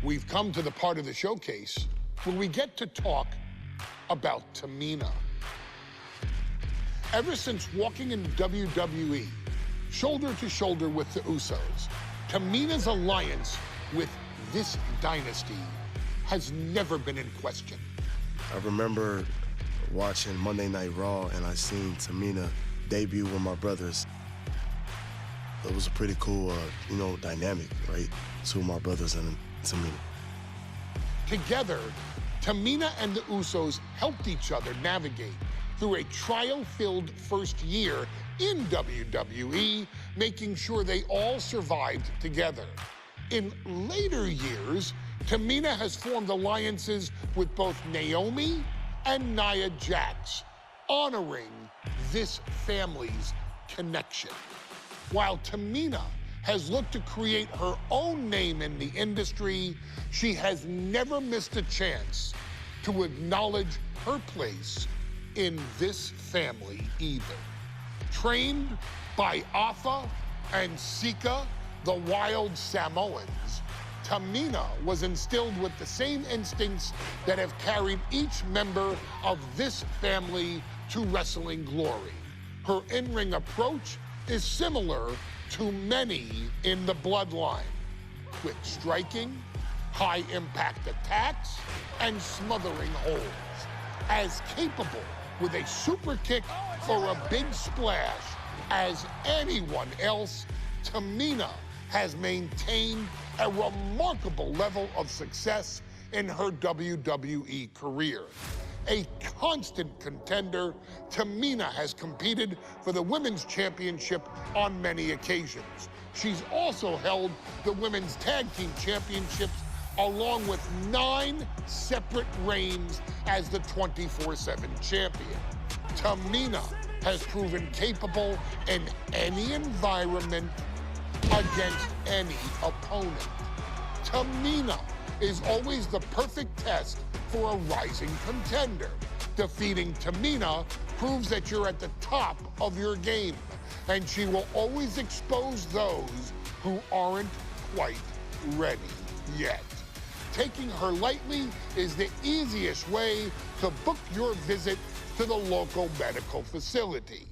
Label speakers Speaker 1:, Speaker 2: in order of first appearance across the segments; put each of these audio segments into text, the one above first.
Speaker 1: we've come to the part of the showcase where we get to talk about Tamina. Ever since walking in WWE, shoulder to shoulder with the Usos, Tamina's alliance with this dynasty has never been in question.
Speaker 2: I remember watching Monday Night Raw and I seen Tamina debut with my brothers. It was a pretty cool, dynamic, right? Two of my brothers and Tamina.
Speaker 1: Together, Tamina and the Usos helped each other navigate through a trial-filled first year in WWE, making sure they all survived together. In later years, Tamina has formed alliances with both Naomi and Nia Jax, honoring this family's connection. While Tamina has looked to create her own name in the industry, she has never missed a chance to acknowledge her place in this family either. Trained by Afa and Sika, the wild Samoans, Tamina was instilled with the same instincts that have carried each member of this family to wrestling glory. Her in-ring approach is similar to many in the Bloodline, quick striking, high-impact attacks, and smothering holds. As capable with a super kick or a big splash as anyone else, Tamina has maintained a remarkable level of success in her WWE career. A constant contender, Tamina has competed for the Women's Championship on many occasions. She's also held the Women's Tag Team Championships along with 9 separate reigns as the 24/7 champion. Tamina has proven capable in any environment against any opponent. Tamina is always the perfect test for a rising contender. Defeating Tamina proves that you're at the top of your game, and she will always expose those who aren't quite ready yet. Taking her lightly is the easiest way to book your visit to the local medical facility.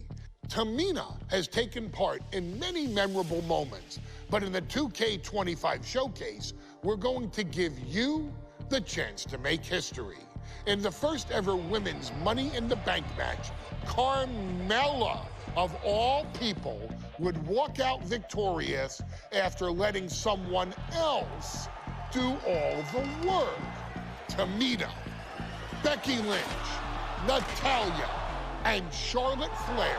Speaker 1: Tamina has taken part in many memorable moments, but in the 2K25 Showcase, we're going to give you the chance to make history. In the first ever women's Money in the Bank match, Carmella, of all people, would walk out victorious after letting someone else do all the work. Tamina, Becky Lynch, Natalya, and Charlotte Flair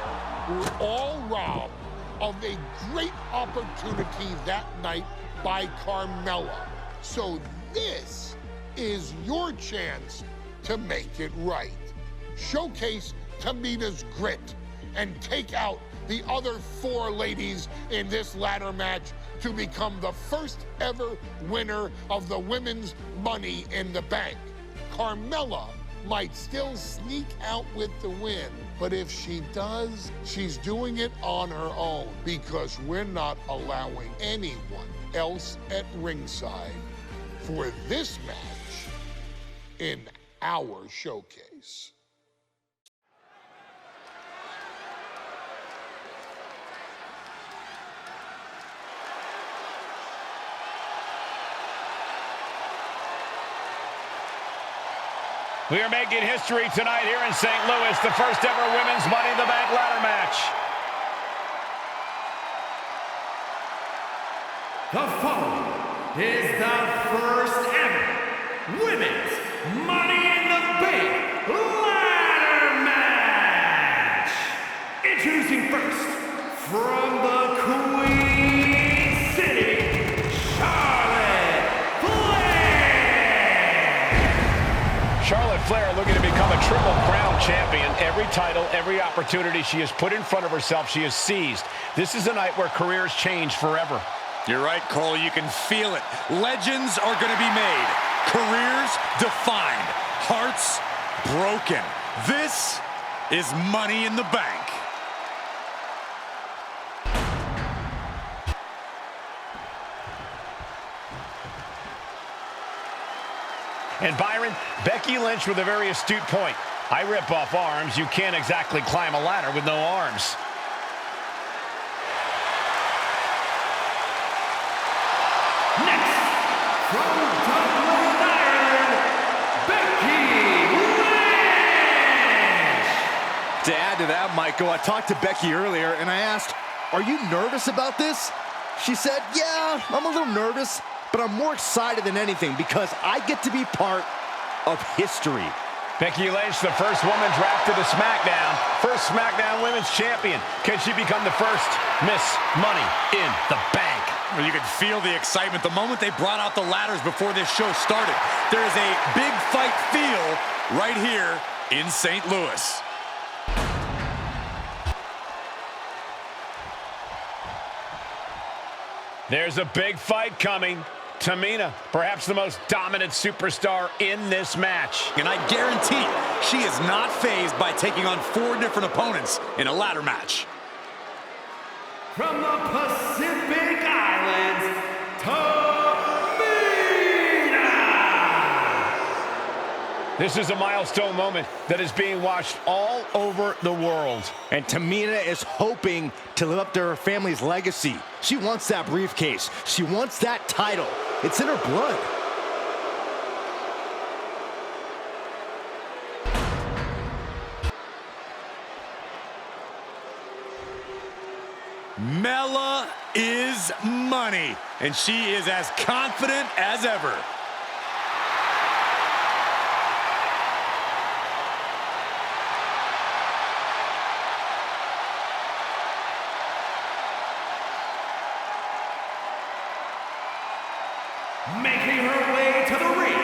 Speaker 1: were all robbed of a great opportunity that night by Carmella. So this is your chance to make it right. Showcase Tamina's grit and take out the other 4 ladies in this ladder match to become the first ever winner of the Women's Money in the Bank. Carmella might still sneak out with the win, but if she does, she's doing it on her own because we're not allowing anyone else at ringside for this match in our showcase.
Speaker 3: We are making history tonight here in St. Louis, the first ever Women's Money in the Bank ladder match.
Speaker 4: The following is the first ever Women's Money in the Bank ladder match. Introducing first, from the Queen City, Charlotte Flair.
Speaker 3: Charlotte Flair looking to become a Triple Crown champion. Every title, every opportunity she has put in front of herself, she has seized. This is a night where careers change forever.
Speaker 5: You're right, Cole. You can feel it. Legends are going to be made. Careers defined. Hearts broken. This is Money in the Bank.
Speaker 3: And Byron, Becky Lynch with a very astute point. I rip off arms. You can't exactly climb a ladder with no arms.
Speaker 4: Next, from Bloodline, Ireland, Becky Lynch.
Speaker 6: To add to that, Michael, I talked to Becky earlier and I asked, "Are you nervous about this?" She said, "Yeah, I'm a little nervous, but I'm more excited than anything because I get to be part of history."
Speaker 3: Becky Lynch, the first woman drafted to SmackDown. First SmackDown Women's Champion. Can she become the first Miss Money in the Bank?
Speaker 5: Well, you could feel the excitement the moment they brought out the ladders before this show started. There is a big fight feel right here in St. Louis.
Speaker 3: There's a big fight coming. Tamina, perhaps the most dominant superstar in this match.
Speaker 5: And I guarantee she is not fazed by taking on 4 different opponents in a ladder match.
Speaker 4: From the Pacific Islands, Tamina!
Speaker 3: This is a milestone moment that is being watched all over the world.
Speaker 6: And Tamina is hoping to live up to her family's legacy. She wants that briefcase. She wants that title. It's in her blood.
Speaker 5: Mela is money, and she is as confident as ever.
Speaker 4: Making her way to the ring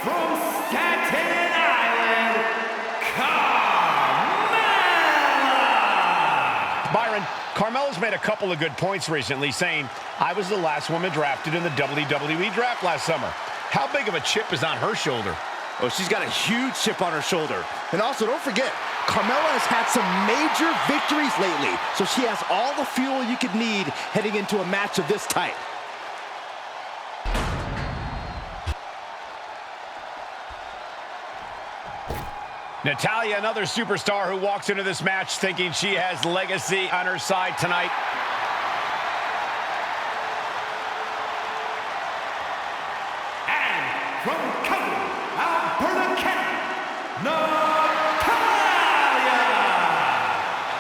Speaker 4: from Staten Island, Carmella!
Speaker 3: Byron, Carmella's made a couple of good points recently, saying, "I was the last woman drafted in the WWE draft last summer." How big of a chip is on her shoulder?
Speaker 6: Oh, she's got a huge chip on her shoulder. And also, don't forget, Carmella has had some major victories lately, so she has all the fuel you could need heading into a match of this type.
Speaker 3: Natalya, another superstar who walks into this match thinking she has legacy on her side tonight.
Speaker 4: And from Calgary, Alberta, Canada, Natalya!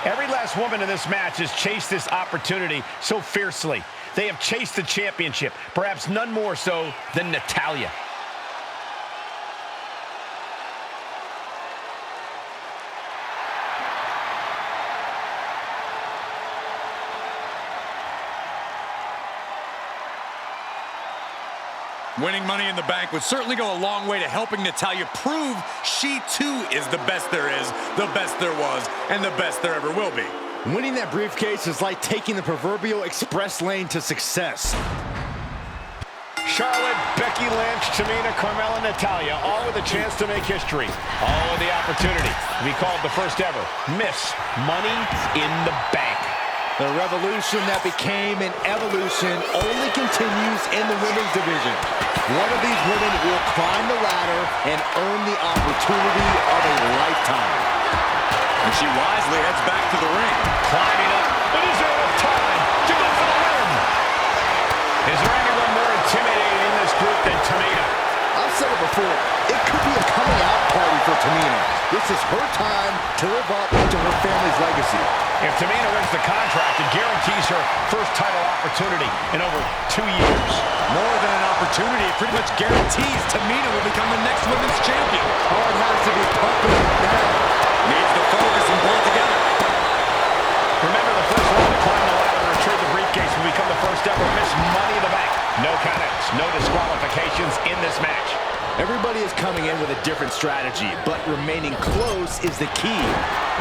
Speaker 3: Every last woman in this match has chased this opportunity so fiercely. They have chased the championship, perhaps none more so than Natalya.
Speaker 5: Winning Money in the Bank would certainly go a long way to helping Natalya prove she too is the best there is, the best there was, and the best there ever will be.
Speaker 6: Winning that briefcase is like taking the proverbial express lane to success.
Speaker 3: Charlotte, Becky Lynch, Tamina, Carmella, Natalya, all with a chance to make history. All with the opportunity to be called the first ever Miss Money in the Bank.
Speaker 6: The revolution that became an evolution only continues in the women's division. One of these women will climb the ladder and earn the opportunity of a lifetime.
Speaker 5: And she wisely heads back to the ring.
Speaker 3: Climbing up, but is there enough time to go for the win? Is there anyone more intimidating in this group than Tamina?
Speaker 6: I've said it before, it could be a coming out party for Tamina. This is her time to live up to her family's legacy.
Speaker 3: If Tamina wins the contract, it guarantees her first title opportunity in over 2 years.
Speaker 5: More than an opportunity, it pretty much guarantees Tamina will become the next women's champion.
Speaker 6: Hard has to be pumping up now.
Speaker 5: Needs to focus and pull it together.
Speaker 3: Remember, the first one to climb the ladder and retrieve the briefcase will become the first ever Miss Money in the Bank. No countouts, no disqualifications in this match.
Speaker 6: Everybody is coming in with a different strategy, but remaining close is the key.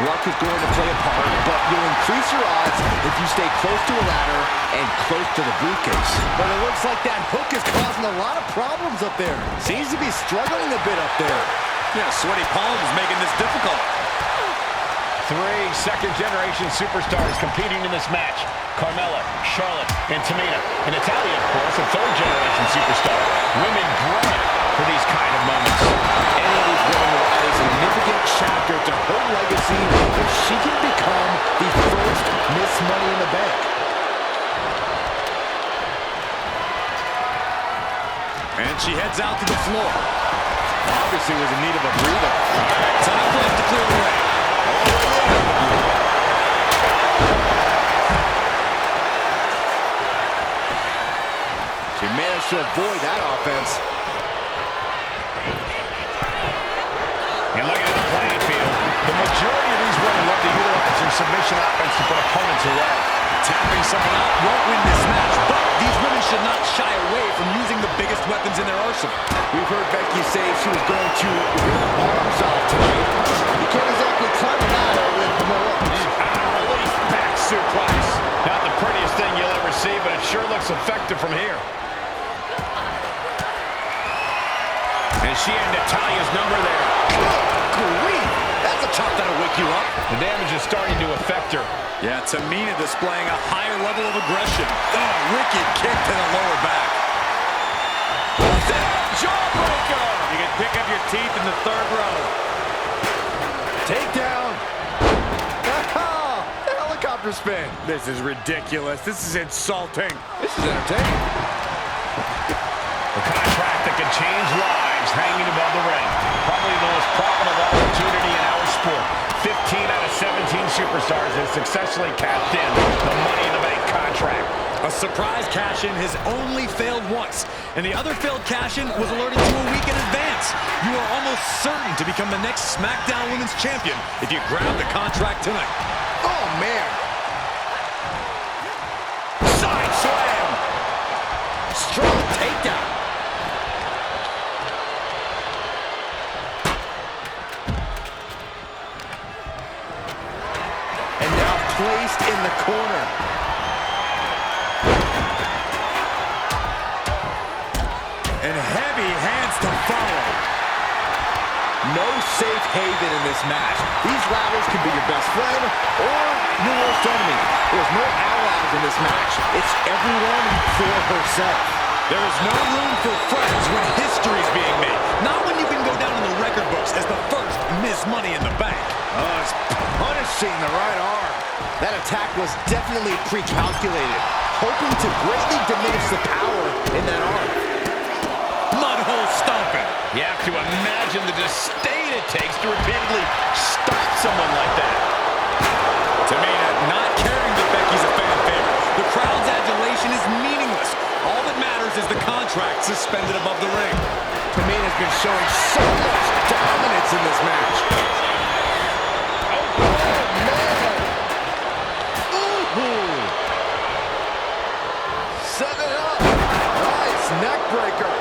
Speaker 6: Luck is going to play a part, but you'll increase your odds if you stay close to a ladder and close to the briefcase. But it looks like that hook is causing a lot of problems up there. Seems to be struggling a bit up there.
Speaker 5: Yeah, sweaty palms making this difficult.
Speaker 3: 3 second-generation superstars competing in this match. Carmella, Charlotte, and Tamina. And Natalya, of course, a third-generation superstar. Women grown for these kind of moments.
Speaker 6: Any of these women will add a significant chapter to her legacy if she can become the first Miss Money in the Bank.
Speaker 5: And she heads out to the floor.
Speaker 6: Obviously was in need of a breather.
Speaker 5: Time left to clear the way.
Speaker 6: She managed to avoid that offense.
Speaker 3: And looking at the playing field, the majority of these women love to utilize their submission offense to put opponents away.
Speaker 5: Tapping someone out won't win this match, but these women should not shy away from using the biggest weapons in their arsenal.
Speaker 6: We've heard Becky say she was going to rip arms off tonight. You can't exactly climb a ladder with no arms.
Speaker 3: Relief back suplex. Not the prettiest thing you'll ever see, but it sure looks effective from here. And she had Natalia's number there.
Speaker 6: Grief! That's a chop that'll wake you up.
Speaker 3: The damage is starting to affect her.
Speaker 5: Yeah, Tamina displaying a higher level of aggression. Oh, wicked kick to the lower back.
Speaker 6: Jawbreaker!
Speaker 5: You can pick up your teeth in the third row.
Speaker 6: Takedown. The helicopter spin.
Speaker 5: This is ridiculous. This is insulting.
Speaker 6: This is entertaining.
Speaker 3: A contract that can change lives hanging above the ring. Probably the most profitable opportunity in our sport. 15 out of 17 superstars have successfully cashed in the Money in the Bank contract.
Speaker 5: A surprise cash-in has only failed once, and the other failed cash-in was alerted to a week in advance. You are almost certain to become the next SmackDown Women's Champion if you grab the contract tonight.
Speaker 6: Oh, man.
Speaker 5: Side slam!
Speaker 6: Strong takedown. And now placed in the corner.
Speaker 5: And heavy hands to follow.
Speaker 6: No safe haven in this match. These ladders can be your best friend or your worst enemy. There's no allies in this match. It's everyone for herself.
Speaker 5: There is no room for friends when history is being made. Not when you can go down in the record books as the first Miss Money in the Bank.
Speaker 6: Oh, it's punishing the right arm. That attack was definitely pre-calculated, hoping to greatly diminish the power in that arm.
Speaker 5: Mudhole stomping.
Speaker 3: You have to imagine the disdain it takes to repeatedly stop someone like that.
Speaker 5: Tamina not caring that Becky's a fan favorite. The crowd's adulation is meaningless. All that matters is the contract suspended above the ring.
Speaker 6: Tamina's been showing so much dominance in this match. Oh, man. Ooh. Set it up. Nice neck breaker.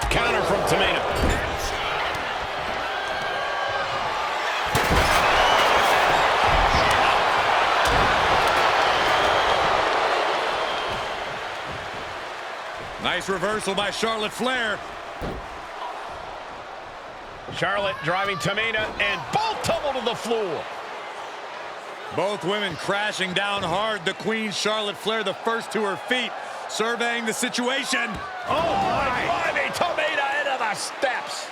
Speaker 3: Counter from Tamina.
Speaker 5: Nice reversal by Charlotte Flair.
Speaker 3: Charlotte driving Tamina, and both tumble to the floor.
Speaker 5: Both women crashing down hard. The Queen, Charlotte Flair, the first to her feet, surveying the situation.
Speaker 3: Oh, my. Driving Tamina into the steps.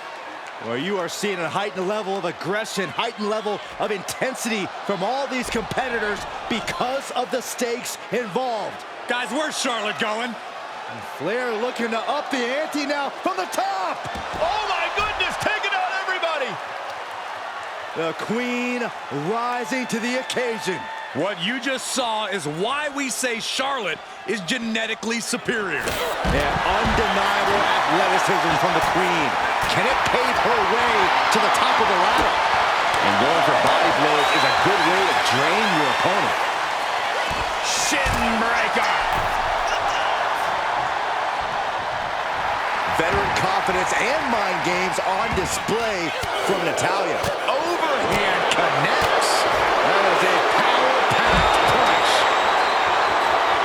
Speaker 6: Well, you are seeing a heightened level of aggression, heightened level of intensity from all these competitors because of the stakes involved.
Speaker 5: Guys, where's Charlotte going?
Speaker 6: Flair looking to up the ante now from the top.
Speaker 3: Oh, my goodness, taking out everybody.
Speaker 6: The Queen rising to the occasion.
Speaker 5: What you just saw is why we say Charlotte is genetically superior.
Speaker 6: And undeniable athleticism from the Queen. Can it pave her way to the top of the ladder? And going for body blows is a good way to drain your opponent.
Speaker 3: Shin breaker.
Speaker 6: Veteran confidence and mind games on display from Natalya. Overhand connects. That is a power-packed punch.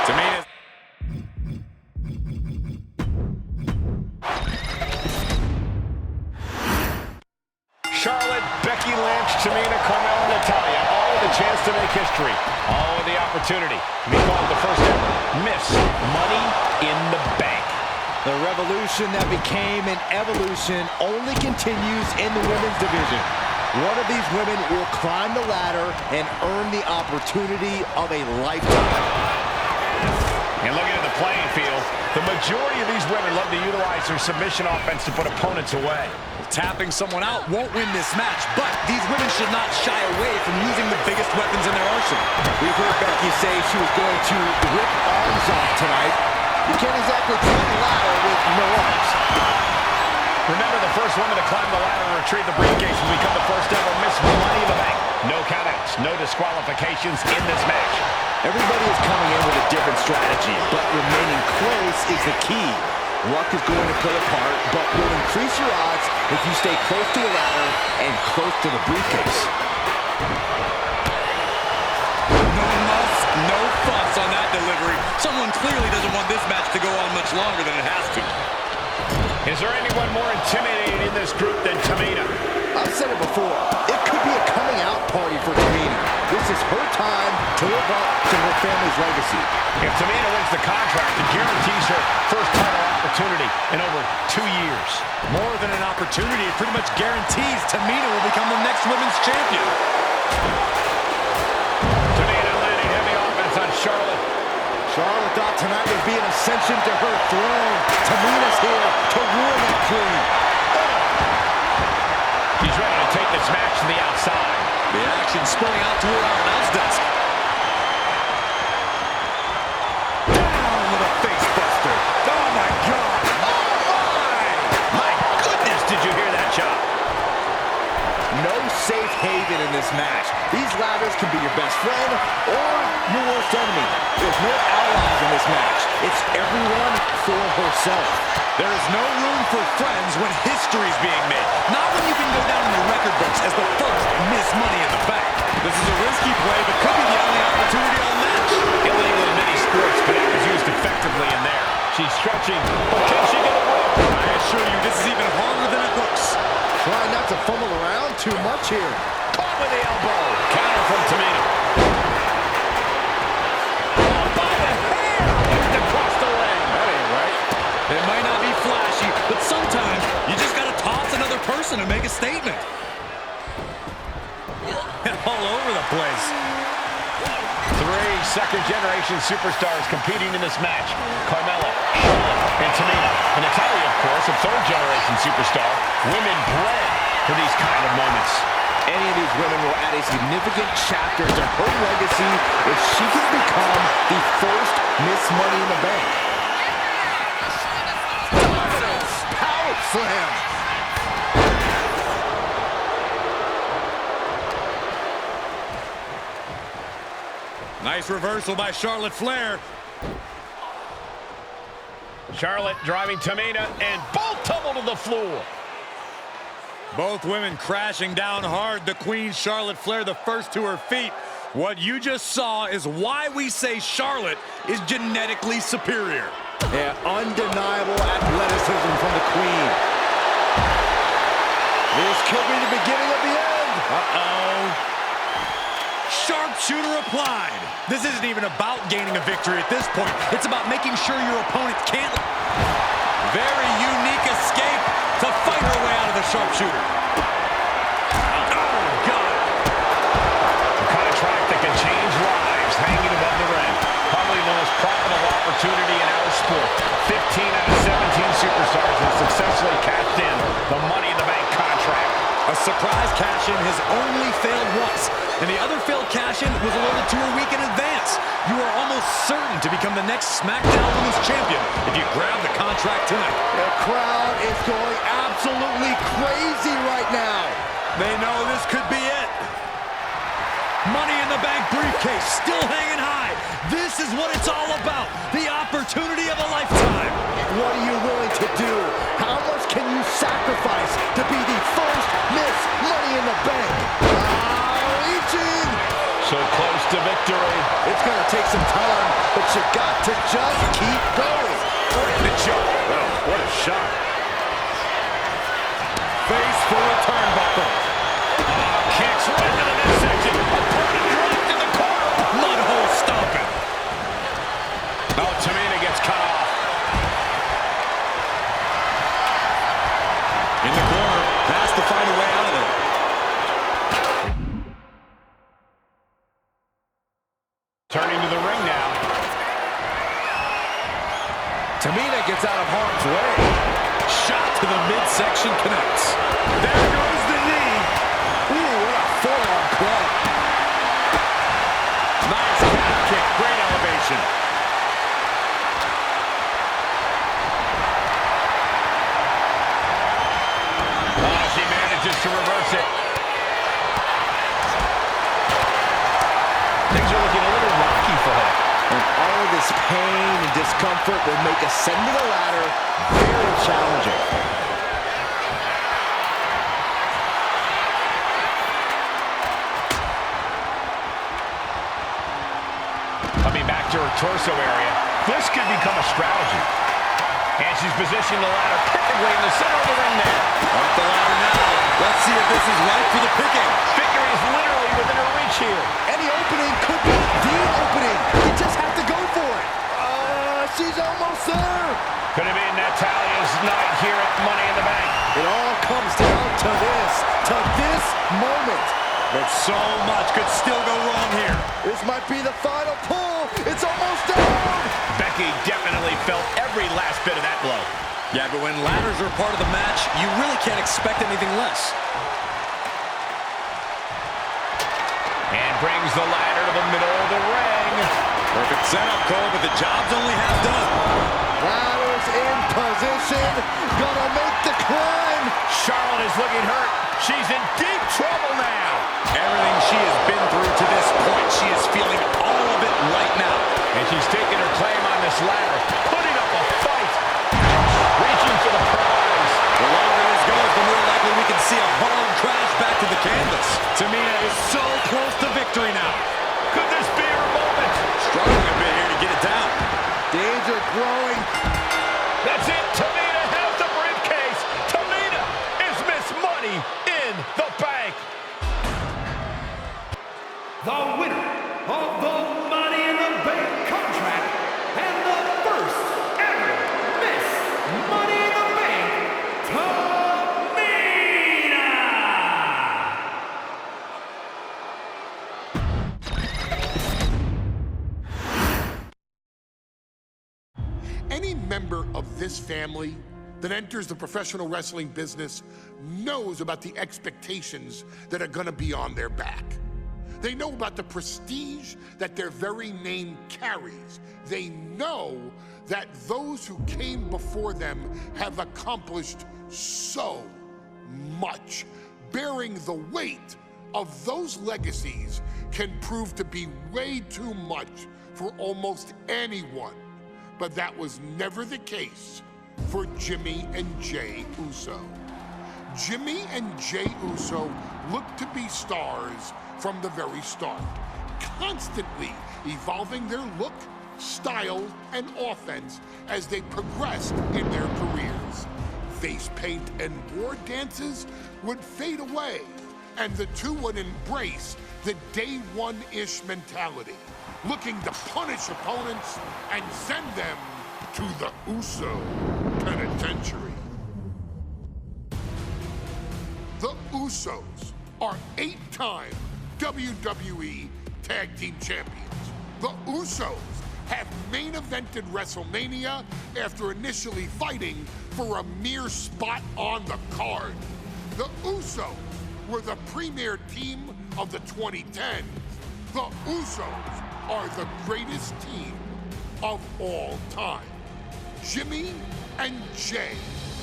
Speaker 5: Tamina.
Speaker 3: Charlotte, Becky Lynch, Tamina, Carmella, Natalya, all with a chance to make history. All with the opportunity to be called the first ever Miss Money in the Bank.
Speaker 6: The revolution that became an evolution only continues in the women's division. One of these women will climb the ladder and earn the opportunity of a lifetime.
Speaker 3: And looking at the playing field, the majority of these women love to utilize their submission offense to put opponents away.
Speaker 5: Tapping someone out won't win this match, but these women should not shy away from using the biggest weapons in their arsenal.
Speaker 6: We've heard Becky say she was going to rip arms off tonight. You can't exactly climb the ladder with no arms.
Speaker 3: Remember, the first woman to climb the ladder and retrieve the briefcase will become the first ever Miss Money in the Bank. No countouts, no disqualifications in this match.
Speaker 6: Everybody is coming in with a different strategy, but remaining close is the key. Luck is going to play a part, but will increase your odds if you stay close to the ladder and close to the briefcase.
Speaker 5: No muss, no fuss on that delivery. Someone clearly doesn't want this match to go on much longer than it has to.
Speaker 3: Is there anyone more intimidating in this group than Tamina?
Speaker 6: I've said it before, it could be a coming out party for Tamina. This is her time to live up to her family's legacy.
Speaker 3: If Tamina wins the contract, it guarantees her first title opportunity in over 2 years.
Speaker 5: More than an opportunity, it pretty much guarantees Tamina will become the next women's champion.
Speaker 3: Tamina landing heavy offense on Charlotte.
Speaker 6: Charlotte thought tonight would be an ascension to her throne. Tamina's here to ruin that queen.
Speaker 3: She's ready to take this match to the outside.
Speaker 5: The action spilling out toward our announce desk.
Speaker 3: Down with a face buster. Oh my God. Oh my goodness, did you hear that chop?
Speaker 6: No safe haven in this match. These ladders can be your best friend or your worst enemy. There's no allies in this match. It's everyone for herself.
Speaker 5: There is no room for friends when history is being made. Not when you can go down in the record books as the first Miss Money in the Bank. This is a risky play, but could be the only opportunity on the match.
Speaker 3: Illegal in many sports, but it was used effectively in there. She's stretching, but can she get it wrong?
Speaker 5: I assure you, this is even harder than it looks.
Speaker 6: Try not to fumble around too much here.
Speaker 3: Caught with the elbow. Counter from Tamina. Oh, by the hair! Just across the ring.
Speaker 5: That ain't right. It might not be flashy, but sometimes you just gotta toss another person and make a statement. All over the place.
Speaker 3: 3 second-generation superstars competing in this match. Carmella, Charlotte, and Tamina. And Natalya, of course, a third-generation superstar. Women bred for these kind of moments.
Speaker 6: Any of these women will add a significant chapter to her legacy if she can become the first Miss Money in the Bank. Power slam.
Speaker 5: Nice reversal by Charlotte Flair.
Speaker 3: Charlotte driving Tamina, and both tumble to the floor.
Speaker 5: Both women crashing down hard. The Queen, Charlotte Flair, the first to her feet. What you just saw is why we say Charlotte is genetically superior.
Speaker 6: Yeah, undeniable athleticism from the Queen. This could be the beginning of the end.
Speaker 5: Uh-oh. Sharpshooter applied. This isn't even about gaining a victory at this point. It's about making sure your opponent can't. Very unique escape to fight her way out of the sharpshooter. Oh, God.
Speaker 3: A contract that can change lives hanging above the ring. Probably the most profitable opportunity in our sport. 15 out of 17 superstars have successfully cashed in the Money in the Bank contract.
Speaker 5: A surprise cash-in has only failed once, and the other failed cash-in was alerted to a week in advance. You are almost certain to become the next SmackDown Women's Champion if you grab the contract tonight.
Speaker 6: The crowd is going absolutely crazy right now.
Speaker 5: They know this could be it. Money in the Bank briefcase still hanging high. This is what it's all about. The opportunity of a lifetime.
Speaker 6: What are you willing to do? How much can you sacrifice to be the first Miss Money in the Bank? Reaching.
Speaker 3: So close to victory.
Speaker 6: It's going to take some time, but you got to just keep going.
Speaker 3: The jump. Oh, what a shot.
Speaker 5: Face for a turnbuckle.
Speaker 3: Kicks
Speaker 5: Tamina gets out of harm's way. Shot to the midsection connects. There goes the knee. Ooh, what a forearm club. Nice calf kick. Great elevation.
Speaker 3: Oh, she manages to reverse it. Things are looking a little rocky for her.
Speaker 6: And all of this pain and discomfort will make ascending the ladder very challenging.
Speaker 3: Coming back to her torso area. This could become a strategy. And she's positioned the ladder perfectly in the center of the ring there.
Speaker 5: Up the ladder now. Let's see if this is right for the picking.
Speaker 3: Victory is literally within her reach here.
Speaker 6: Any opening could be the opening. You just have to go for it. She's almost there.
Speaker 3: Could have been Natalia's night here at Money in the Bank.
Speaker 6: It all comes down to this moment.
Speaker 5: But so much could still go wrong here.
Speaker 6: This might be the final pull. It's almost down.
Speaker 3: Becky definitely felt every last bit of that blow.
Speaker 5: Yeah, but when ladders are part of the match, you really can't expect anything less.
Speaker 3: And brings the ladder to the middle of the ring.
Speaker 5: Perfect setup, Cole, but the job's only half done.
Speaker 6: Ladder's in position. Gonna make the climb.
Speaker 3: Charlotte is looking hurt. She's in deep trouble now.
Speaker 5: Everything she has been through to this point, she is feeling all of it right now.
Speaker 3: And she's taking her claim on this ladder, putting up a fight, reaching for the prize.
Speaker 5: The longer this goes, the more likely we can see a hard crash back to the canvas. Tamina is so close to victory now.
Speaker 3: Could this be her moment?
Speaker 5: Struggling a bit here to get it down.
Speaker 6: Danger growing.
Speaker 3: That's it. Tamina has the briefcase. Tamina is Miss Money in the Bank.
Speaker 4: The winner of the Money in the Bank contract and the first ever Miss Money in the Bank, Tamina!
Speaker 1: Any member of this family that enters the professional wrestling business knows about the expectations that are gonna be on their back. They know about the prestige that their very name carries. They know that those who came before them have accomplished so much. Bearing the weight of those legacies can prove to be way too much for almost anyone. But that was never the case for Jimmy and Jey Uso. Jimmy and Jey Uso looked to be stars from the very start, constantly evolving their look, style, and offense as they progressed in their careers. Face paint and war dances would fade away, and the two would embrace the day one-ish mentality, looking to punish opponents and send them to the Uso penitentiary. The Usos are 8-time WWE Tag Team Champions. The Usos have main evented WrestleMania after initially fighting for a mere spot on the card. The Usos were the premier team of the 2010s. The Usos are the greatest team of all time. Jimmy and Jey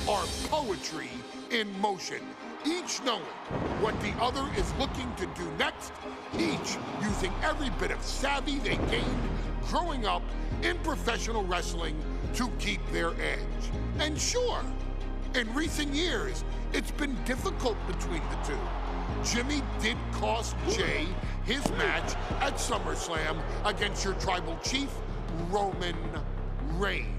Speaker 1: are poetry in motion, each knowing what the other is looking to do next, each using every bit of savvy they gained growing up in professional wrestling to keep their edge. And sure, in recent years, it's been difficult between the two. Jimmy did cost Jey his match at SummerSlam against your tribal chief, Roman Reigns.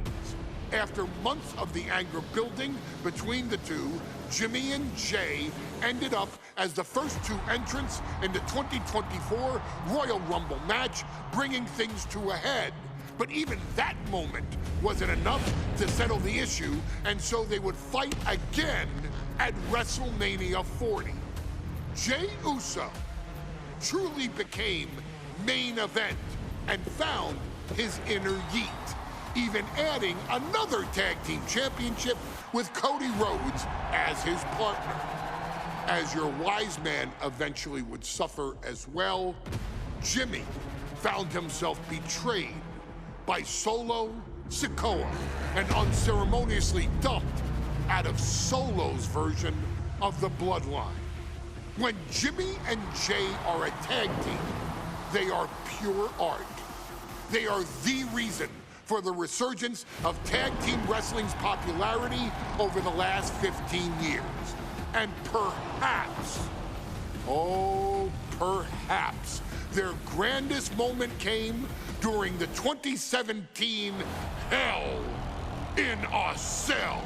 Speaker 1: After months of the anger building between the two, Jimmy and Jey ended up as the first two entrants in the 2024 Royal Rumble match, bringing things to a head. But even that moment wasn't enough to settle the issue, and so they would fight again at WrestleMania 40. Jey Uso truly became main event and found his inner yeet. even adding another tag team championship with Cody Rhodes as his partner. As your wise man eventually would suffer as well, Jimmy found himself betrayed by Solo Sikoa and unceremoniously dumped out of Solo's version of the Bloodline. When Jimmy and Jay are a tag team, they are pure art. They are the reason for the resurgence of tag team wrestling's popularity over the last 15 years. And perhaps, oh, perhaps, their grandest moment came during the 2017 Hell in a Cell,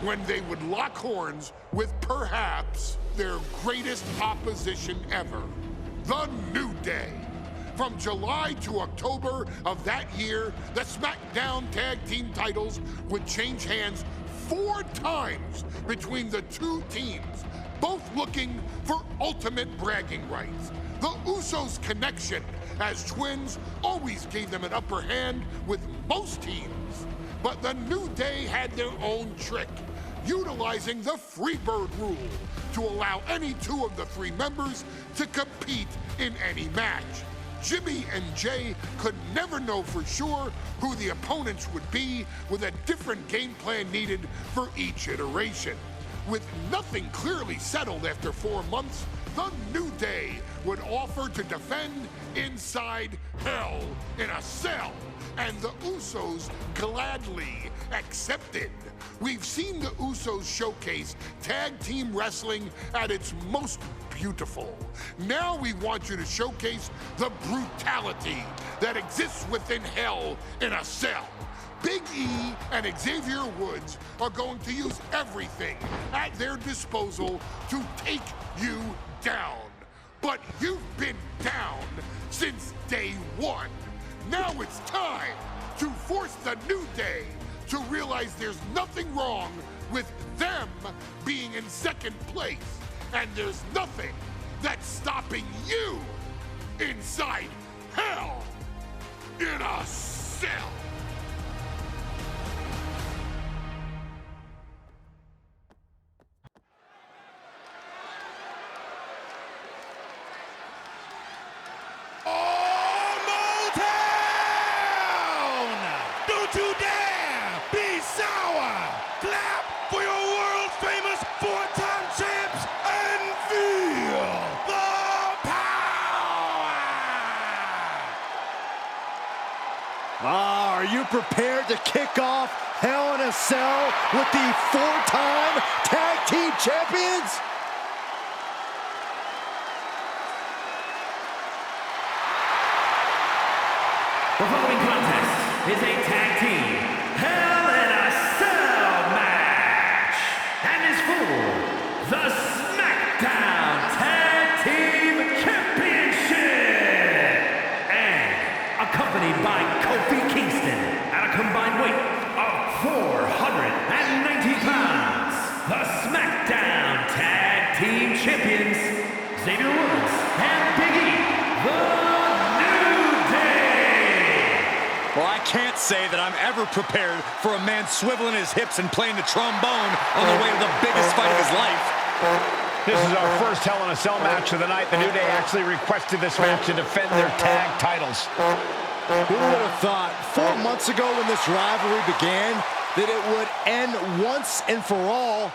Speaker 1: when they would lock horns with perhaps their greatest opposition ever, The New Day. From July to October of that year, the SmackDown Tag Team titles would change hands 4 times between the two teams, both looking for ultimate bragging rights. The Usos' connection as twins always gave them an upper hand with most teams. But the New Day had their own trick, utilizing the Freebird rule to allow any 2 of the 3 members to compete in any match. Jimmy and Jay could never know for sure who the opponents would be, with a different game plan needed for each iteration. With nothing clearly settled after 4 months, the New Day would offer to defend inside Hell in a Cell, and the Usos gladly accepted. We've seen the Usos showcase tag team wrestling at its most beautiful. Now we want you to showcase the brutality that exists within Hell in a Cell. Big E and Xavier Woods are going to use everything at their disposal to take you down. But you've been down since day 1. Now it's time to force the New Day to realize there's nothing wrong with them being in 2nd place. And there's nothing that's stopping you inside Hell in a Cell.
Speaker 4: Don't you dare be sour! Clap for your world-famous 4-time champs and feel the power!
Speaker 6: Are you prepared to kick off Hell in a Cell with the 4-time tag team champions?
Speaker 4: The following contest is a tag team Hell in a Cell match and is for the SmackDown Tag Team Championship, and accompanied by Kofi Kingston at a combined weight of 490 pounds, the SmackDown Tag Team Champions, Xavier Woods and Big E, the
Speaker 5: Well, I can't say that I'm ever prepared for a man swiveling his hips and playing the trombone on the way to the biggest fight of his life.
Speaker 3: This is our first Hell in a Cell match of the night. The New Day actually requested this match to defend their tag titles.
Speaker 6: Who would have thought 4 months ago when this rivalry began that it would end once and for all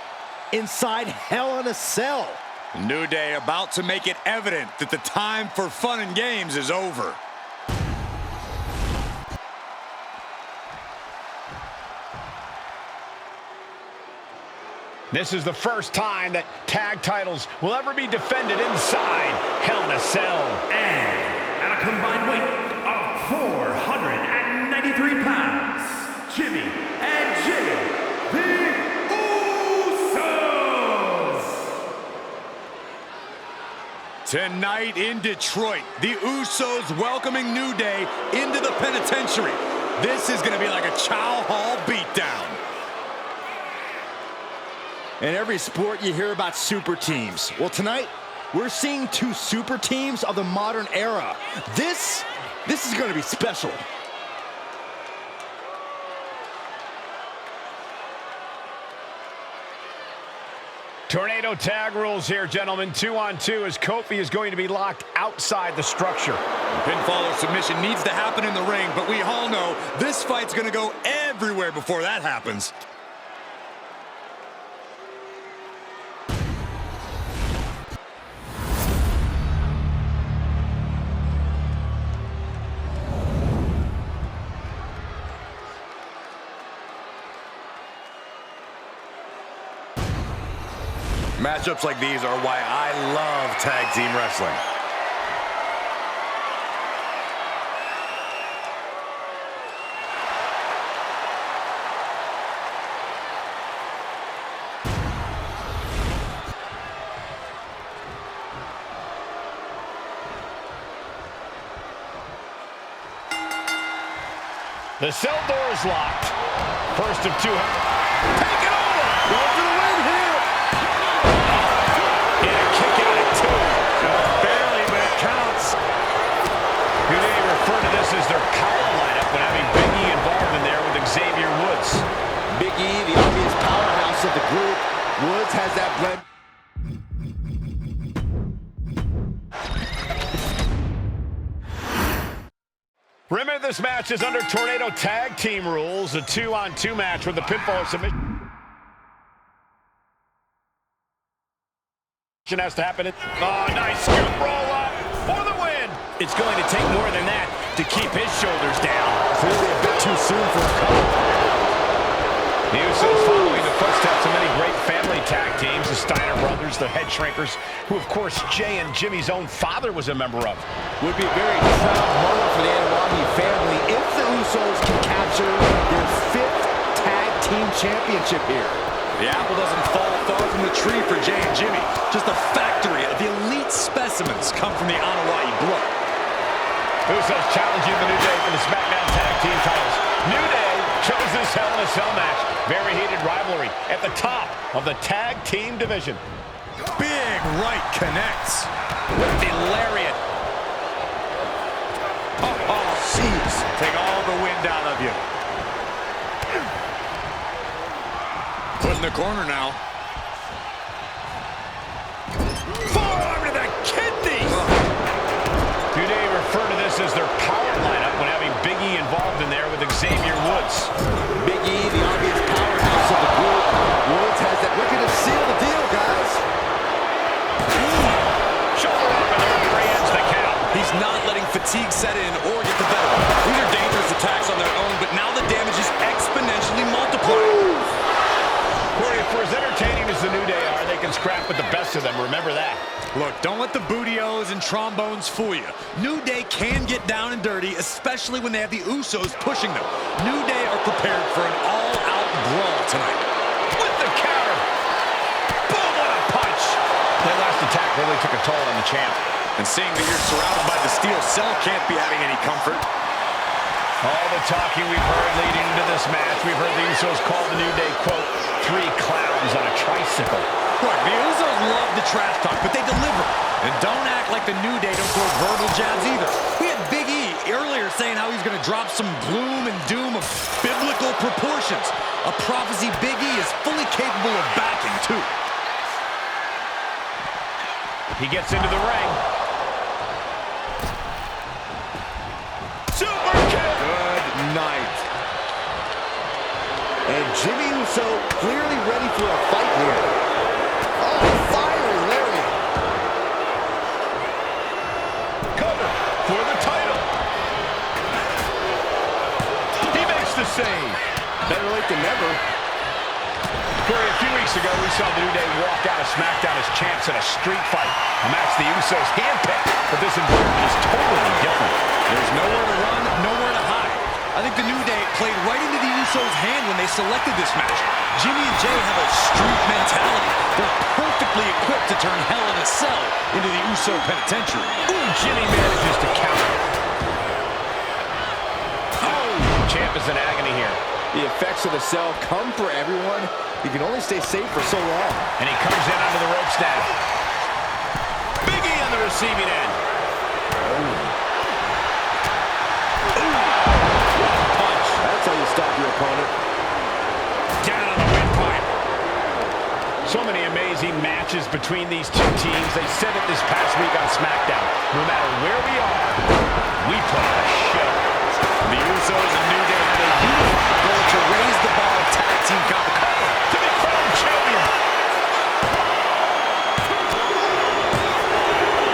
Speaker 6: inside Hell in a Cell?
Speaker 5: New Day about to make it evident that the time for fun and games is over.
Speaker 3: This is the first time that tag titles will ever be defended inside Hell in a Cell.
Speaker 4: And at a combined weight of 493 pounds, Jimmy and Jay, the Usos!
Speaker 5: Tonight in Detroit, the Usos welcoming New Day into the penitentiary. This is going to be like a Chow Hall beatdown.
Speaker 6: In every sport, you hear about super teams. Well, tonight, we're seeing 2 super teams of the modern era. This is going to be special.
Speaker 3: Tornado tag rules here, gentlemen. 2-on-2 as Kofi is going to be locked outside the structure.
Speaker 5: Pinfall or submission needs to happen in the ring, but we all know this fight's going to go everywhere before that happens. Matchups like these are why I love tag team wrestling.
Speaker 3: The cell door is locked. First of two. Take it over. Going for the win here. And a kick out at two. Barely, but it counts. You may refer to this as their power lineup when having Big E involved in there with Xavier Woods.
Speaker 6: Big E, the obvious powerhouse of the group. Woods has that blend.
Speaker 3: Remember, this match is under Tornado Tag Team rules, a 2-on-2 match with the pinfall submission. Has to happen. Oh, nice scoop roll up for the win. It's going to take more than that to keep his shoulders down.
Speaker 6: Clearly a bit too soon for a cover.
Speaker 3: The Usos following the footsteps of many great family tag teams, the Steiner brothers, the Head Shrinkers, who of course Jay and Jimmy's own father was a member of.
Speaker 6: Would be a very proud moment for the Anwani family if the Usos can capture their 5th tag team championship here.
Speaker 5: The apple doesn't fall far from the tree for Jay and Jimmy. Just a factory of the elite specimens come from the Anoa'i blood.
Speaker 3: Usos challenging the New Day for the SmackDown Tag Team titles. New Day chose this Hell in a Cell match. Very heated rivalry at the top of the tag team division.
Speaker 5: Big right connects. With the lariat. Oh, jeez. Take all the wind out of you. Put in the corner now. Forearm to the kidneys.
Speaker 3: New Day refer to this as their power lineup when having Big E involved in there with Xavier Woods.
Speaker 6: Big E, the obvious powerhouse of the group. Woods has that. We're going to seal the deal, guys.
Speaker 3: Shoulder up and there ends the count.
Speaker 5: He's not letting fatigue set in or get the better. These are dangerous attacks on their own, but now the damage is exponentially multiplying.
Speaker 3: Corey, for as entertaining as the New Day are, they can scrap with the best of them. Remember that.
Speaker 5: Look, don't let the booty-os and trombones fool you. New Day can get down and dirty, especially when they have the Usos pushing them. New Day are prepared for an all-out brawl tonight.
Speaker 3: With the counter. Boom, what a punch. That last attack really took a toll on the champ.
Speaker 5: And seeing that you're surrounded by the steel cell can't be having any comfort.
Speaker 3: All the talking we've heard leading into this match, we've heard the Usos call the New Day, quote, 3 clowns on a tricycle.
Speaker 5: Look, the Usos love the trash talk, but they deliver. And don't act like the New Day don't throw verbal jabs either. We had Big E earlier saying how he's going to drop some gloom and doom of biblical proportions. A prophecy Big E is fully capable of backing, too.
Speaker 3: He gets into the ring. Super kick!
Speaker 6: Good night. And Jimmy Uso clearly ready for a fight here. Oh, fiery lariat.
Speaker 3: Cover for the title. He makes the save.
Speaker 6: Better late than never.
Speaker 3: Corey, a few weeks ago, we saw the New Day walk out of SmackDown as champs in a street fight. A match the Usos handpicked, but this environment is totally different.
Speaker 5: There's nowhere to run, nowhere to hide. I think the New Day played right into the Usos' hand when they selected this match. Jimmy and Jay have a street mentality. They're perfectly equipped to turn Hell in a Cell into the Uso penitentiary.
Speaker 3: Ooh, Jimmy manages to counter. Oh, champ is in agony here.
Speaker 6: The effects of the cell come for everyone. You can only stay safe for so long.
Speaker 3: And he comes in under the ropes now. Big E on the receiving end.
Speaker 6: That's how you stop your opponent.
Speaker 3: Down on the windpipe. So many amazing matches between these two teams. They said it this past week on SmackDown. No matter where we are, we put on a show.
Speaker 5: The Usos and New Day have a unified goal to raise the bar of tag team competition
Speaker 3: to be crowned champion.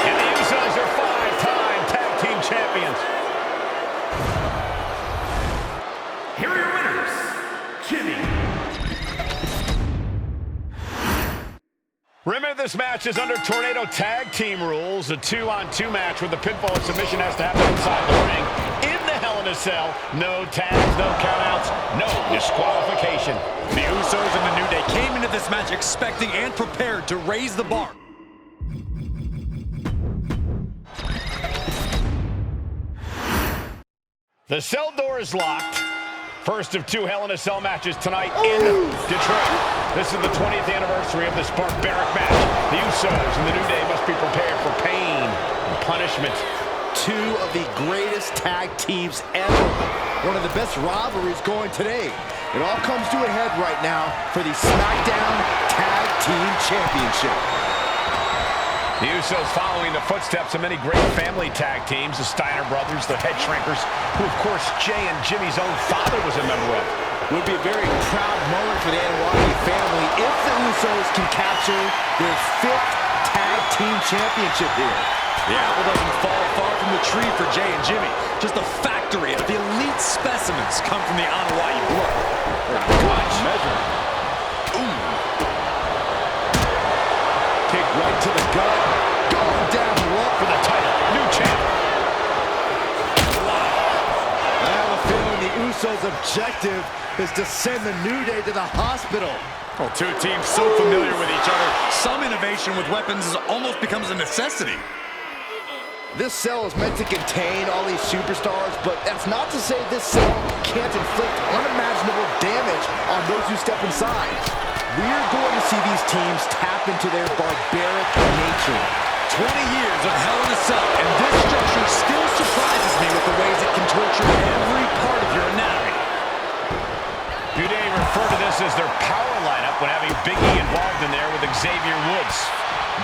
Speaker 3: And the Usos are 5-time tag team champions.
Speaker 4: Here are your winners, Jimmy.
Speaker 3: Remember, this match is under Tornado Tag Team rules. A 2-on-2 match with the pinfall and submission has to happen inside the ring. In the Hell in a Cell, no tags, no countouts, no disqualification.
Speaker 5: The Usos and the New Day came into this match expecting and prepared to raise the bar.
Speaker 3: The cell door is locked. First of 2 Hell in a Cell matches tonight in Detroit. This is the 20th anniversary of this barbaric match. The Usos and the New Day must be prepared for pain and punishment.
Speaker 6: 2 of the greatest tag teams ever. One of the best rivalries going today. It all comes to a head right now for the SmackDown Tag Team Championship.
Speaker 3: The Usos following the footsteps of many great family tag teams, the Steiner brothers, the Head Shrinkers, who of course Jay and Jimmy's own father was a member of.
Speaker 6: Would be a very proud moment for the Anwani family if the Usos can capture their 5th tag team championship here.
Speaker 5: The apple doesn't fall far from the tree for Jay and Jimmy. Just a factory of the elite specimens come from the Anwani blood.
Speaker 6: Good measure. Ooh. Kick right to the gut. Going down low
Speaker 3: for the title. New champ.
Speaker 6: I have a feeling the Usos' objective is to send the New Day to the hospital.
Speaker 5: Well, 2 teams so familiar with each other, some innovation with weapons almost becomes a necessity.
Speaker 6: This cell is meant to contain all these superstars, but that's not to say this cell can't inflict unimaginable damage on those who step inside. We're going to see these teams tap into their barbaric nature.
Speaker 5: 20 years of Hell in a Cell, and this structure still surprises me with the ways it can torture every part of your anatomy.
Speaker 3: New Day refer to this as their power lineup when having Big E involved in there with Xavier Woods.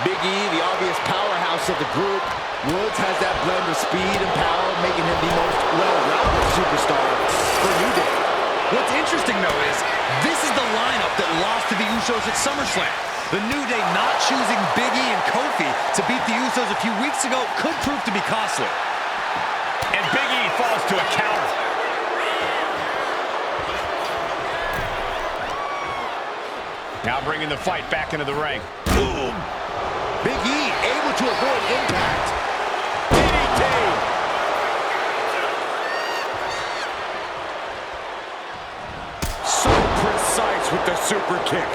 Speaker 6: Big E, the obvious powerhouse of the group. Woods has that blend of speed and power, making him the most well-rounded superstar for New Day.
Speaker 5: What's interesting, though, is this is the lineup that lost to the Usos at SummerSlam. The New Day not choosing Big E and Kofi to beat the Usos a few weeks ago could prove to be costly.
Speaker 3: And Big E falls to a counter. Now bringing the fight back into the ring.
Speaker 6: Boom! Big E able to avoid impact.
Speaker 3: DDT!
Speaker 5: So precise with the super kick.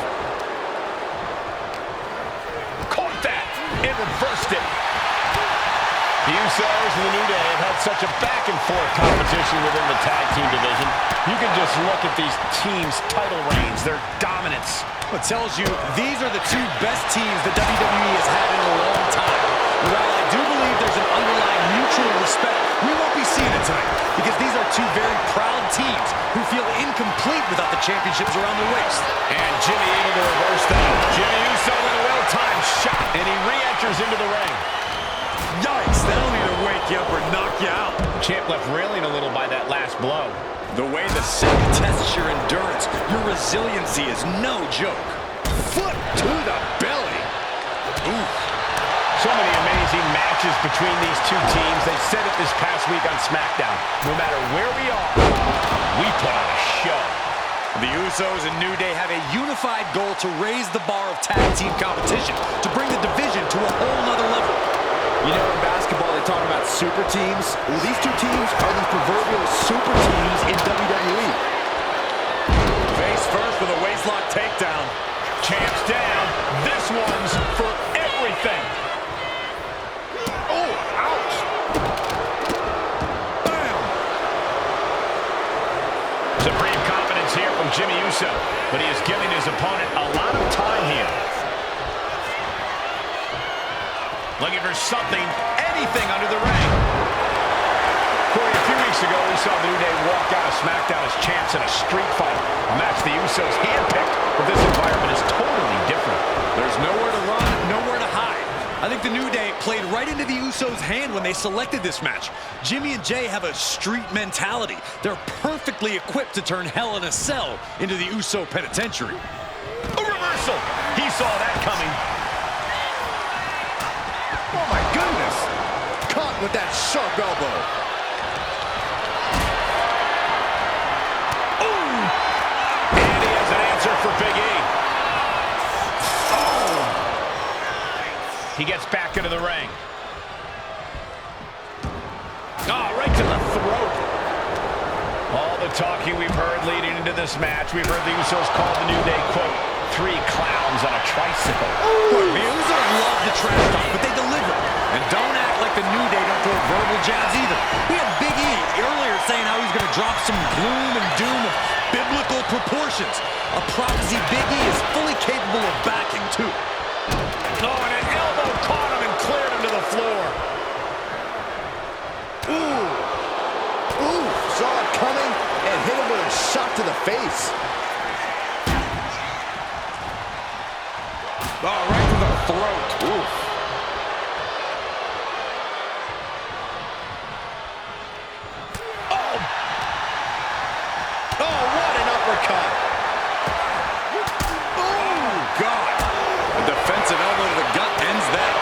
Speaker 3: Caught that and reversed it. The Usos and the New Day have had such a back-and-forth competition within the tag team division. You can just look at these teams' title reigns, their dominance.
Speaker 5: It tells you these are the 2 best teams the WWE has had in a long time. While I do believe there's an underlying mutual respect, we won't be seeing it tonight because these are 2 very proud teams who feel incomplete without the championships around their waist.
Speaker 3: And Jimmy able to reverse that. Jimmy Uso with a well-timed shot, and he re-enters into the ring.
Speaker 5: Yikes, that'll either wake you up or knock you out.
Speaker 3: Champ left railing a little by that last blow.
Speaker 5: The way the Sink tests your endurance, your resiliency is no joke.
Speaker 6: Foot to the belly.
Speaker 3: Ooh. So many amazing matches between these 2 teams. They said it this past week on SmackDown. No matter where we are, we put on a show.
Speaker 5: The Usos and New Day have a unified goal to raise the bar of tag team competition, to bring the division to a whole nother level.
Speaker 6: You know, in basketball, they talk about super teams. Well, these 2 teams are the proverbial super teams in WWE.
Speaker 5: Face first with a waistlock takedown.
Speaker 3: Champ's down. This one's for everything.
Speaker 6: Oh, ouch.
Speaker 5: Bam.
Speaker 3: Supreme confidence here from Jimmy Uso, but he is giving his opponent a lot of time here. Looking for something, anything under the ring. Corey, a few weeks ago, we saw the New Day walk out of SmackDown as champs in a street fight. A match the Usos handpicked, but this environment is totally different.
Speaker 5: I think the New Day played right into the Usos' hand when they selected this match. Jimmy and Jay have a street mentality. They're perfectly equipped to turn Hell in a Cell into the Uso penitentiary.
Speaker 3: A reversal. He saw that coming.
Speaker 6: Oh my goodness. Caught with that sharp elbow.
Speaker 3: Ooh. And he has an answer for Big E. Oh. He gets back into the ring. Oh, right to the throat. All the talking we've heard leading into this match, we've heard the Usos call the New Day, quote, 3 clowns on a tricycle.
Speaker 5: Look, the Usos love the trash talk, but they deliver. And don't act like the New Day don't throw verbal jabs either. We had Big E earlier saying how he's going to drop some gloom and doom of biblical proportions. A prophecy Big E is fully capable of backing, too.
Speaker 3: Oh, and an elbow caught him and cleared him to the floor.
Speaker 6: Ooh, saw it coming and hit him with a shot to the face.
Speaker 3: Oh, right to the throat. Oof.
Speaker 6: Oh, what an uppercut.
Speaker 5: Oh, God. A defensive elbow to the gut ends that.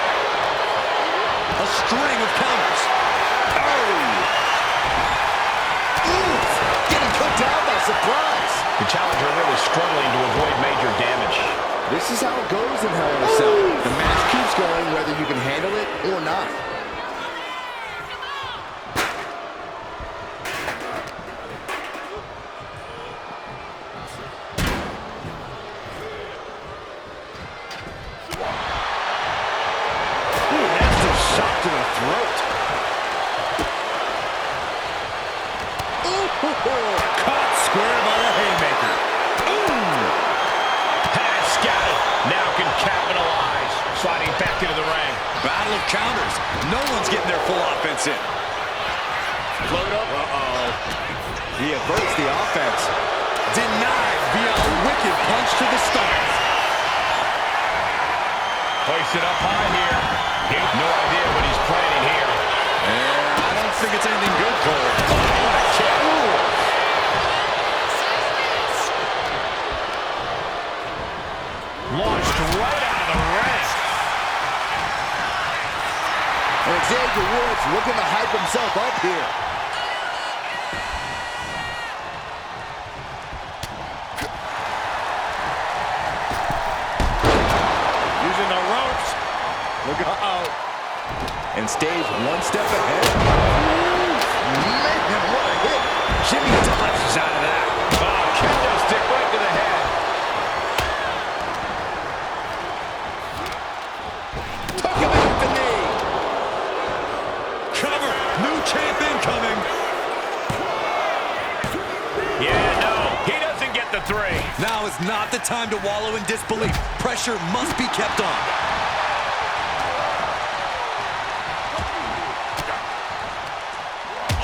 Speaker 5: A string of counters.
Speaker 6: Getting put down by surprise.
Speaker 3: The challenger really struggling to avoid major damage.
Speaker 6: This is how it goes in Hell in a Cell. The match keeps going whether you can handle it or not.
Speaker 3: Ooh, nasty shot to the throat.
Speaker 5: Caught square by the haymaker.
Speaker 3: Has got it. Now can capitalize. Sliding back into the ring.
Speaker 5: Battle of counters. No one's getting their full offense in.
Speaker 3: Float up.
Speaker 6: Uh-oh. He averts the offense.
Speaker 5: Denied via a wicked punch to the stomach.
Speaker 3: Hoisted up high here. He has no idea what he's planning here.
Speaker 5: And I don't think it's anything good, Cole.
Speaker 3: Oh, what a kick. Launched right out of the ring.
Speaker 6: And Xavier Woods looking to hype himself up here.
Speaker 3: Using the ropes.
Speaker 6: Look at, and stays one step ahead. Man, what a hit.
Speaker 3: Jimmy dodges out of that. Oh, kendo stick right to the head.
Speaker 6: Took him out the knee.
Speaker 5: Cover. New champ incoming.
Speaker 3: Yeah, no, he doesn't get the 3.
Speaker 5: Now is not the time to wallow in disbelief. Pressure must be kept on.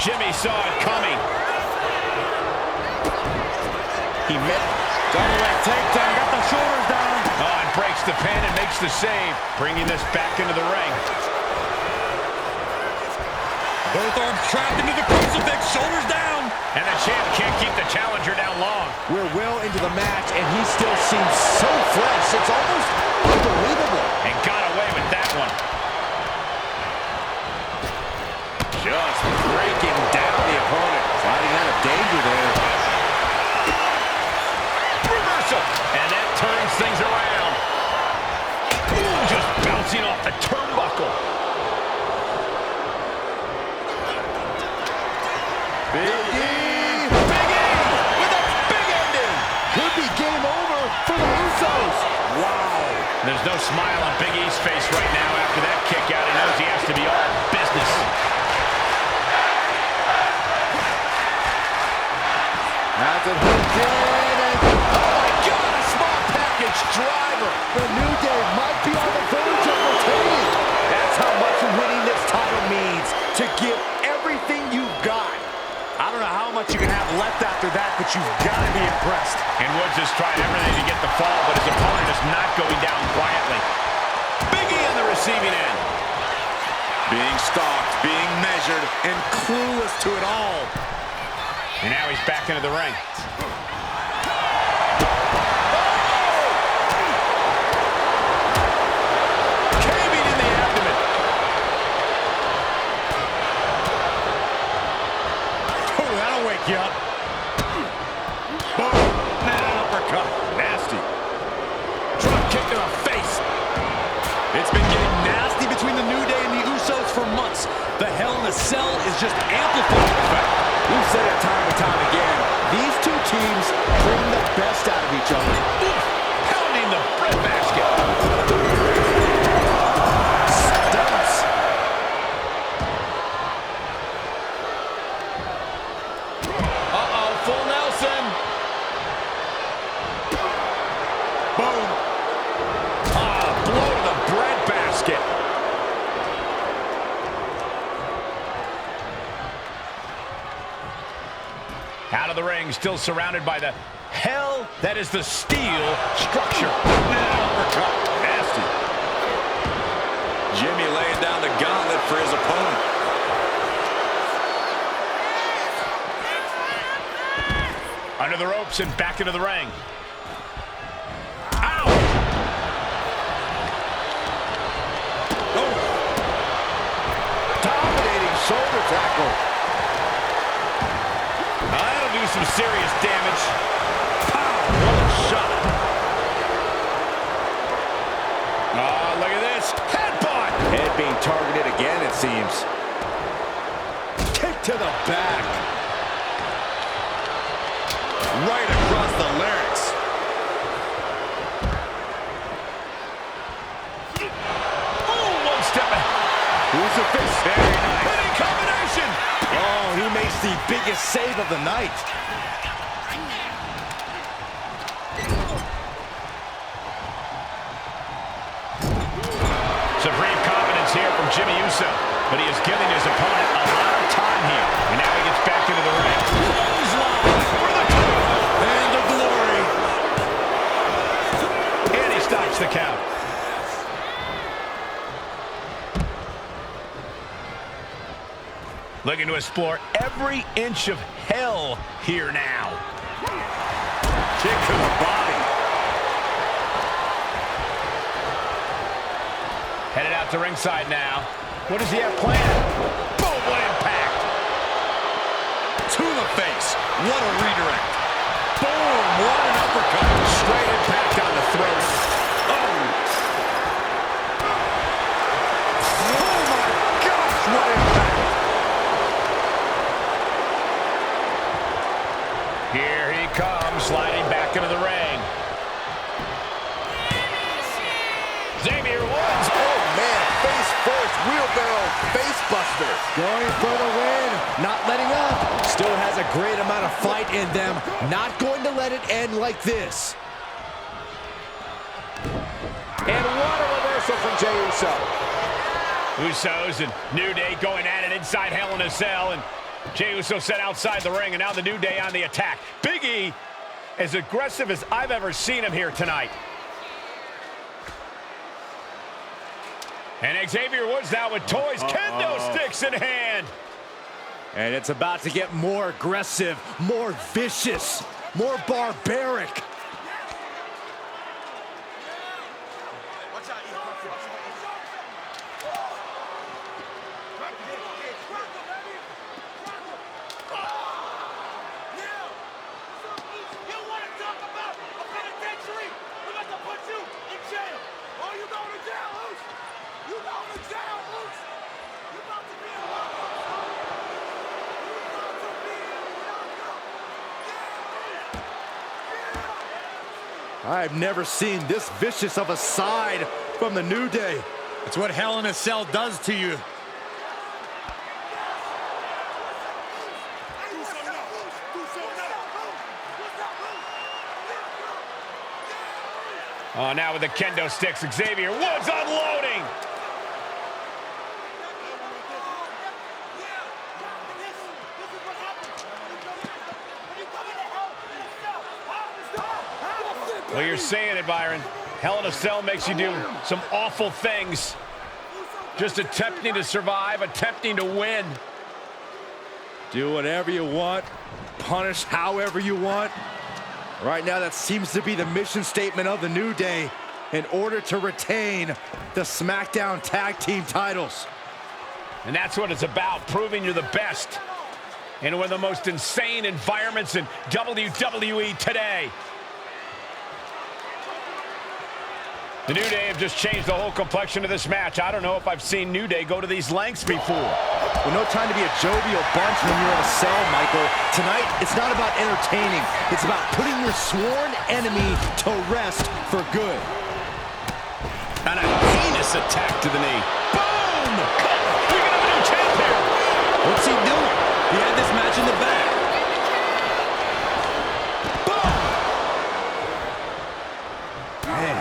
Speaker 3: Jimmy saw it coming.
Speaker 6: He met.
Speaker 3: Double leg takedown, got the shoulders down. Oh, and breaks the pin and makes the save, bringing this back into the ring.
Speaker 5: Both arms trapped into the crucifix, shoulders down.
Speaker 3: And the champ can't keep the challenger down long.
Speaker 6: We're well into the match, and he still seems so fresh. It's almost unbelievable.
Speaker 3: And got away with that one. Just breaking down the opponent.
Speaker 6: Sliding out of danger there.
Speaker 3: Reversal. And that turns things around. Ooh, just bouncing off the turnbuckle.
Speaker 6: Big E! Big E! With a big ending! Could be game over for the Usos. Wow.
Speaker 3: There's no smile on Big E's face right now after that kick out. He knows he has to be all business.
Speaker 6: Has it hooked in, and oh my God, a small package driver. The New Day might be on the verge of retaining. That's how much winning this title means. To give everything you've got. I don't know how much you can have left after that, but you've got to be impressed.
Speaker 3: And Woods has tried everything to get the fall, but his opponent is not going down quietly. Big E on the receiving end.
Speaker 5: stalked, being measured, and clueless to it all.
Speaker 3: And now he's back into the ring. Caving in the abdomen.
Speaker 5: Oh, that'll wake you up. Boom. An uppercut. Nasty.
Speaker 3: Drop kick to the face.
Speaker 5: It's been getting nasty between the New Day and the Usos for months. The Hell in a Cell is just amplifying the effect.
Speaker 6: We've said it time and time again. These two teams bring the best out of each other.
Speaker 3: Pounding the breadbasket.
Speaker 6: Stunts.
Speaker 3: Uh-oh, full Nelson.
Speaker 5: Boom.
Speaker 3: Blow to the breadbasket. Out of the ring, still surrounded by the hell that is the steel structure.
Speaker 5: Uppercut. Nasty. Jimmy laying down the gauntlet for his opponent.
Speaker 3: Under the ropes and back into the ring. Ow!
Speaker 6: Oh. Dominating shoulder tackle.
Speaker 3: That'll do some serious damage. Pow! What a shot. Oh, look at this. Headbutt!
Speaker 6: Head being targeted again, it seems. Kick to the back.
Speaker 5: Right across the larynx.
Speaker 3: Oh, one step ahead.
Speaker 6: Who's the fist?
Speaker 3: Very nice. Winning combination.
Speaker 6: Oh, he makes the biggest save of the night.
Speaker 3: Supreme confidence here from Jimmy Uso, but he is giving his opponent a lot of time here. And now he gets back into the ring. Clothesline for the cover.
Speaker 5: And the glory.
Speaker 3: And he stops the count. Looking to explore every inch of hell here now.
Speaker 5: Kick to the body.
Speaker 3: Headed out to ringside now. What does he have planned? Boom, what impact.
Speaker 5: To the face. What a redirect. Boom, what an uppercut.
Speaker 3: Straight impact on the throat.
Speaker 5: Oh. Oh my gosh, what impact.
Speaker 3: Here he comes, sliding back into the ring. Xavier Woods.
Speaker 6: Oh, man, face first, wheelbarrow, face buster. Going for the win, not letting up. Still has a great amount of fight in them. Not going to let it end like this. And what a reversal from Jey Uso.
Speaker 3: Usos and New Day going at it inside Hell in a Cell, and Jey Uso set outside the ring, and now the New Day on the attack. Big E, as aggressive as I've ever seen him here tonight. And Xavier Woods now with toys, kendo sticks in hand.
Speaker 6: And it's about to get more aggressive, more vicious, more barbaric. I've never seen this vicious of a side from the New Day.
Speaker 5: It's what Hell in a Cell does to you.
Speaker 3: Oh, now with the kendo sticks, Xavier Woods unloading. Well, you're saying it, Byron. Hell in a Cell makes you do some awful things. Just attempting to survive, attempting to win.
Speaker 6: Do whatever you want, punish however you want. Right now, that seems to be the mission statement of the New Day in order to retain the SmackDown Tag Team titles.
Speaker 3: And that's what it's about, proving you're the best in one of the most insane environments in WWE today. The New Day have just changed the whole complexion of this match. I don't know if I've seen New Day go to these lengths before.
Speaker 6: Well, no time to be a jovial bunch when you're in a cell, Michael. Tonight, it's not about entertaining. It's about putting your sworn enemy to rest for good.
Speaker 3: And a heinous attack to the knee. Boom! We got a new champ here.
Speaker 5: What's he doing? He had this match in the bag.
Speaker 3: Boom!
Speaker 6: Man.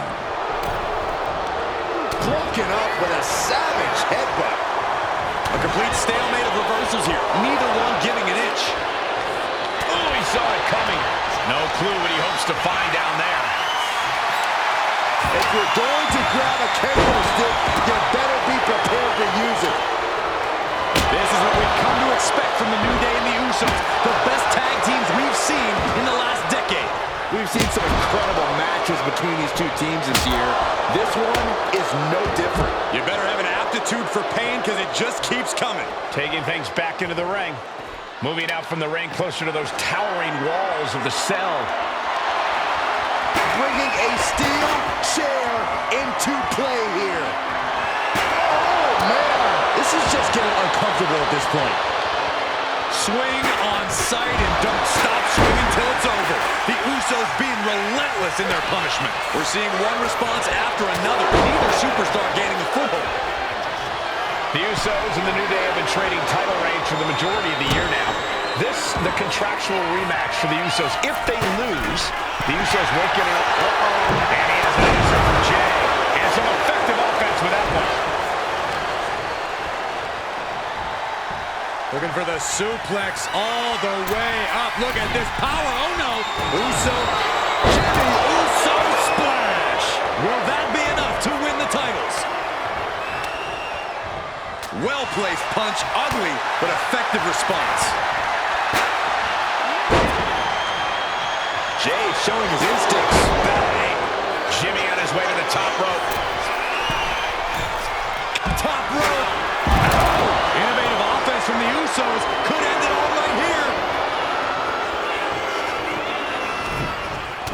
Speaker 6: Broken up with a savage headbutt.
Speaker 5: A complete stalemate of reversals here. Neither one giving an inch.
Speaker 3: Oh, he saw it coming. No clue what he hopes to find down there.
Speaker 6: If you're going to grab a kendo stick, you better be prepared to use it.
Speaker 5: This is what we've come to expect from the New Day and the Usos, the best tag teams we've seen in the last decade.
Speaker 6: We've seen some incredible matches between these two teams this year. This one is no different.
Speaker 5: You better have an aptitude for pain because it just keeps coming.
Speaker 3: Taking things back into the ring. Moving out from the ring closer to those towering walls of the cell.
Speaker 6: Bringing a steel chair into play here. Oh, man. This is just getting uncomfortable at this point.
Speaker 5: Swing on sight and don't stop swinging till it's over. The Usos being relentless in their punishment. We're seeing one response after another. Neither superstar gaining a foothold.
Speaker 3: The Usos and the New Day have been trading title reigns for the majority of the year now. This, the contractual rematch for the Usos. If they lose, the Usos won't get it. And he has an answer from Jay. And some effective offense with that one.
Speaker 5: Looking for the suplex all the way up. Look at this power. Oh, no. Jimmy Uso splash. Will that be enough to win the titles? Well-placed punch. Ugly, but effective response.
Speaker 6: Jay showing his instincts.
Speaker 3: Bang. Jimmy on his way to the top rope.
Speaker 5: Top rope. Innovative offense from the Usos. Could end it all right here.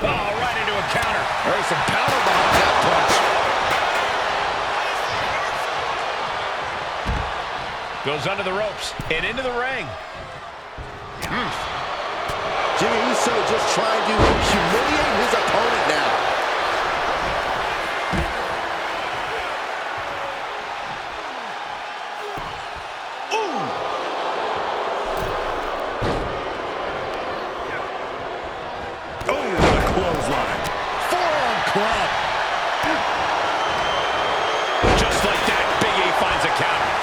Speaker 3: Oh, right into a counter.
Speaker 6: There's some power behind that punch.
Speaker 3: Goes under the ropes and into the ring.
Speaker 6: Jimmy Uso just trying to humiliate his opponent now. Ooh!
Speaker 5: Oh, what a clothesline.
Speaker 6: Forearm club.
Speaker 3: Just like that, Big E finds a counter.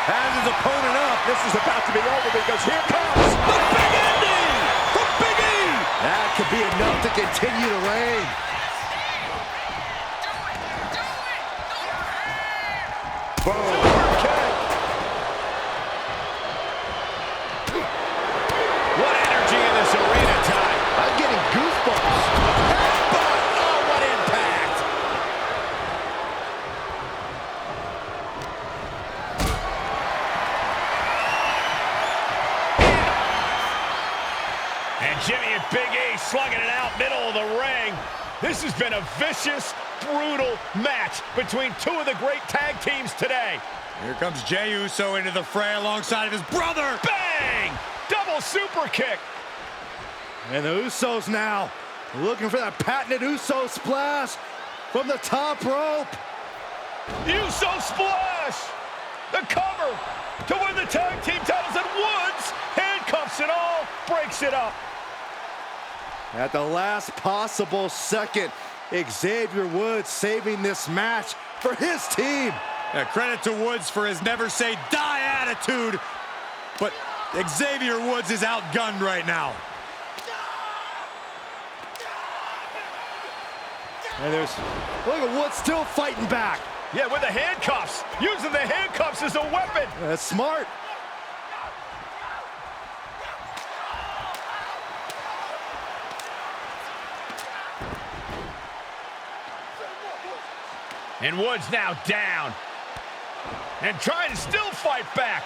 Speaker 6: Has his opponent up. This is about to be over because here comes the big ending from Big E. That could be enough to continue the reign. Boom.
Speaker 3: What energy in this arena tonight.
Speaker 6: I'm getting goosebumps. Headbutt. Oh, what impact.
Speaker 3: And Jimmy and Big E slugging it out middle of the ring. This has been a vicious, brutal match between two of the great tag teams today.
Speaker 5: Here comes Jey Uso into the fray alongside of his brother.
Speaker 3: Bang! Double super kick.
Speaker 6: And the Usos now looking for that patented Uso splash from the top rope.
Speaker 3: Uso splash. The cover to win the tag team titles, and Woods handcuffs it all, breaks it up.
Speaker 6: At the last possible second, Xavier Woods saving this match for his team.
Speaker 5: Yeah, credit to Woods for his never say die attitude, but Xavier Woods is outgunned right now.
Speaker 6: And look at Woods still fighting back.
Speaker 3: Yeah, with the handcuffs. Using the handcuffs as a weapon.
Speaker 5: That's smart.
Speaker 3: And Woods now down. And trying to still fight back.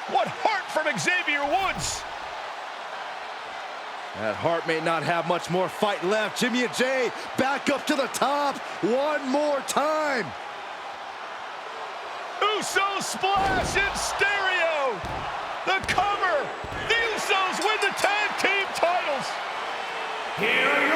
Speaker 3: What heart from Xavier Woods.
Speaker 5: That Hart may not have much more fight left. Jimmy and Jay back up to the top one more time.
Speaker 3: Usos splash in stereo. The cover. The Usos win the tag team titles.
Speaker 4: Here are your